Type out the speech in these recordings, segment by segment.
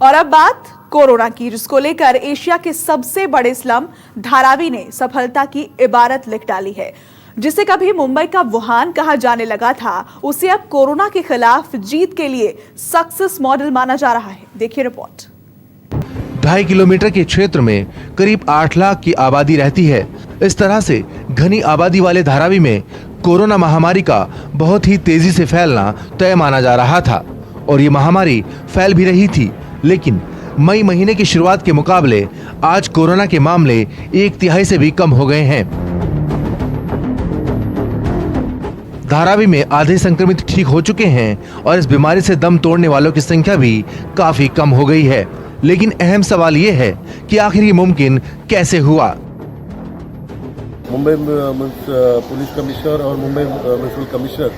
और अब बात कोरोना की, जिसको लेकर एशिया के सबसे बड़े स्लम धारावी ने सफलता की इबारत लिख डाली है। जिसे कभी मुंबई का वुहान कहा जाने लगा था, उसे अब कोरोना के खिलाफ जीत के लिए सक्सेस मॉडल माना जा रहा है। देखिए रिपोर्ट। 2.5 किलोमीटर के क्षेत्र में करीब 8 लाख की आबादी रहती है। इस तरह से घनी आबादी वाले धारावी में कोरोना महामारी का बहुत ही तेजी से फैलना तय माना जा रहा था और ये महामारी फैल भी रही थी, लेकिन मई महीने की शुरुआत के मुकाबले आज कोरोना के मामले 1/3 से भी कम हो गए हैं। धारावी में आधे संक्रमित ठीक हो चुके हैं और इस बीमारी से दम तोड़ने वालों की संख्या भी काफी कम हो गई है। लेकिन अहम सवाल ये है कि आखिर ये मुमकिन कैसे हुआ। मुंबई पुलिस कमिश्नर और मुंबई म्युनिसिपल कमिश्नर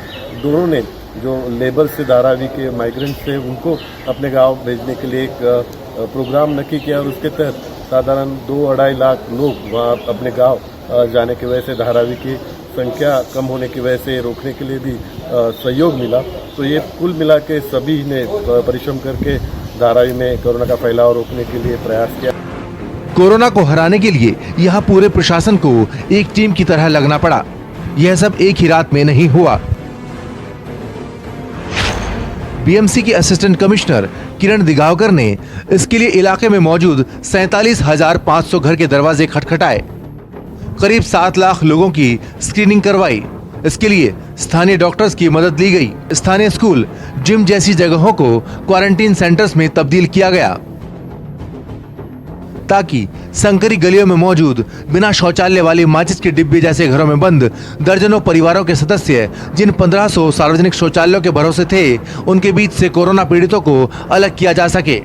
दोनों ने जो लेबर से धारावी के माइग्रेंट थे उनको अपने गांव भेजने के लिए एक प्रोग्राम नक्की किया और उसके तहत साधारण 2-2.5 लाख लोग वहां अपने गांव जाने की वजह से धारावी की संख्या कम होने की वजह से रोकने के लिए भी सहयोग मिला। तो ये कुल मिला के सभी ने परिश्रम करके धारावी में कोरोना का फैलाव रोकने के लिए प्रयास किया। कोरोना को हराने के लिए यहाँ पूरे प्रशासन को एक टीम की तरह लगना पड़ा। यह सब एक ही रात में नहीं हुआ। बीएमसी के असिस्टेंट कमिश्नर किरण दिगावकर ने इसके लिए इलाके में मौजूद 47,500 घर के दरवाजे खटखटाए, करीब 7 लाख लोगों की स्क्रीनिंग करवाई। इसके लिए स्थानीय डॉक्टर्स की मदद ली गई। स्थानीय स्कूल, जिम जैसी जगहों को क्वारंटीन सेंटर्स में तब्दील किया गया ताकि संकरी गलियों में मौजूद बिना शौचालय वाली माचिस के डिब्बे जैसे घरों में बंद दर्जनों परिवारों के सदस्य जिन 1500 सार्वजनिक शौचालयों के भरोसे थे, उनके बीच से कोरोना पीड़ितों को अलग किया जा सके।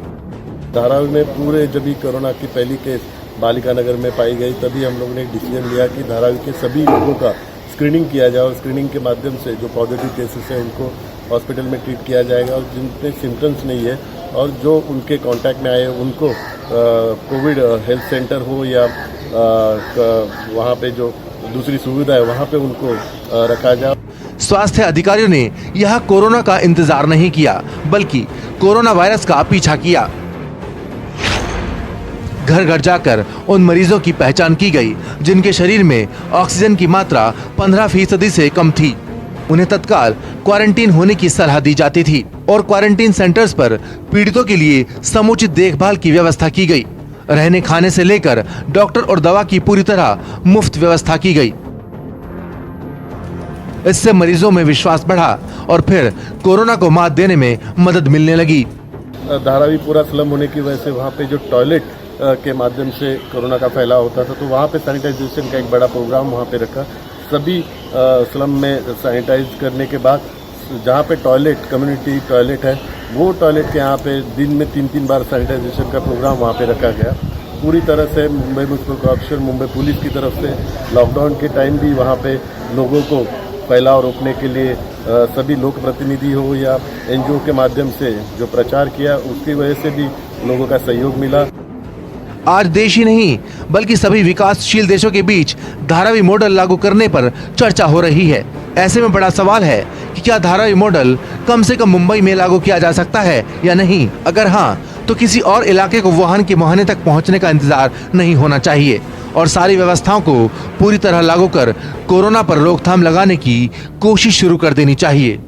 धारावी में पूरे जब भी कोरोना की पहली केस बालिका नगर में पाई गई, तभी हम लोगों ने एक डिसीजन लिया कि धारावी के सभी लोगों का स्क्रीनिंग किया जाए और स्क्रीनिंग के माध्यम से जो पॉजिटिव केसेस हैं उनको हॉस्पिटल में ट्रीट किया जाएगा और जिनके सिम्टम्स नहीं है और जो उनके कांटेक्ट में आए उनको कोविड हेल्थ सेंटर हो या वहाँ पे जो दूसरी सुविधा है वहाँ पे उनको रखा जाए। स्वास्थ्य अधिकारियों ने यहाँ कोरोना का इंतजार नहीं किया, बल्कि कोरोना वायरस का पीछा किया। घर घर जाकर उन मरीजों की पहचान की गई जिनके शरीर में ऑक्सीजन की मात्रा 15% से कम थी। उन्हें तत्काल क्वारंटीन होने की सलाह दी जाती थी और क्वारंटीन सेंटर्स पर पीड़ितों के लिए समुचित देखभाल की व्यवस्था की गई। रहने खाने से लेकर डॉक्टर और दवा की पूरी तरह मुफ्त व्यवस्था की गई। इससे मरीजों में विश्वास बढ़ा और फिर कोरोना को मात देने में मदद मिलने लगी। धारावी पूरा स्लम होने की वजह से वहाँ पे जो टॉयलेट के माध्यम से कोरोना का फैलाव होता था, तो वहाँ पे सैनिटाइजेशन का एक बड़ा प्रोग्राम वहाँ पे रखा। सभी स्लम में सैनिटाइज करने के बाद जहाँ पे टॉयलेट, कम्युनिटी टॉयलेट है, वो टॉयलेट के यहाँ पे दिन में 3-3 बार सैनिटाइजेशन का प्रोग्राम वहाँ पे रखा गया। पूरी तरह से Mumbai municipal corporation, Mumbai police की तरफ से लॉकडाउन के टाइम भी वहाँ पे लोगों को फैलाव रोकने के लिए सभी लोक प्रतिनिधि हो या एनजीओ के माध्यम से जो प्रचार किया, उसकी वजह से भी लोगों का सहयोग मिला। आज देश ही नहीं बल्कि सभी विकासशील देशों के बीच धारावी मॉडल लागू करने पर चर्चा हो रही है। ऐसे में बड़ा सवाल है कि क्या धारावी मॉडल कम से कम मुंबई में लागू किया जा सकता है या नहीं। अगर हाँ, तो किसी और इलाके को वुहान के मुहाने तक पहुंचने का इंतजार नहीं होना चाहिए और सारी व्यवस्थाओं को पूरी तरह लागू कर कोरोना पर रोकथाम लगाने की कोशिश शुरू कर देनी चाहिए।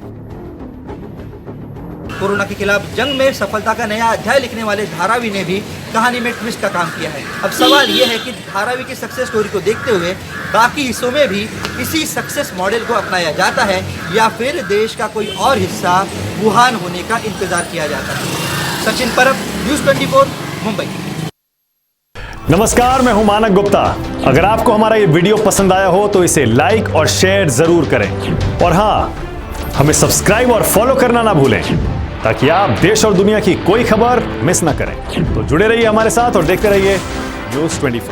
कोरोना के खिलाफ जंग में सफलता का नया अध्याय लिखने वाले धारावी ने भी कहानी में ट्विस्ट का काम किया है। अब सवाल यह है कि धारावी की सक्सेस स्टोरी को देखते हुए बाकी हिस्सों में भी इसी सक्सेस मॉडल को अपनाया जाता है या फिर देश का कोई और हिस्सा वुहान होने का इंतजार किया जाता है। सचिन परब, न्यूज़ 24, मुंबई। नमस्कार, मैं हूं मानक गुप्ता। अगर आपको हमारा ये वीडियो पसंद आया हो तो इसे लाइक और शेयर जरूर करें और हाँ, हमें सब्सक्राइब और फॉलो करना ना भूलें ताकि आप देश और दुनिया की कोई खबर मिस ना करें। तो जुड़े रहिए हमारे साथ और देखते रहिए न्यूज़ 24।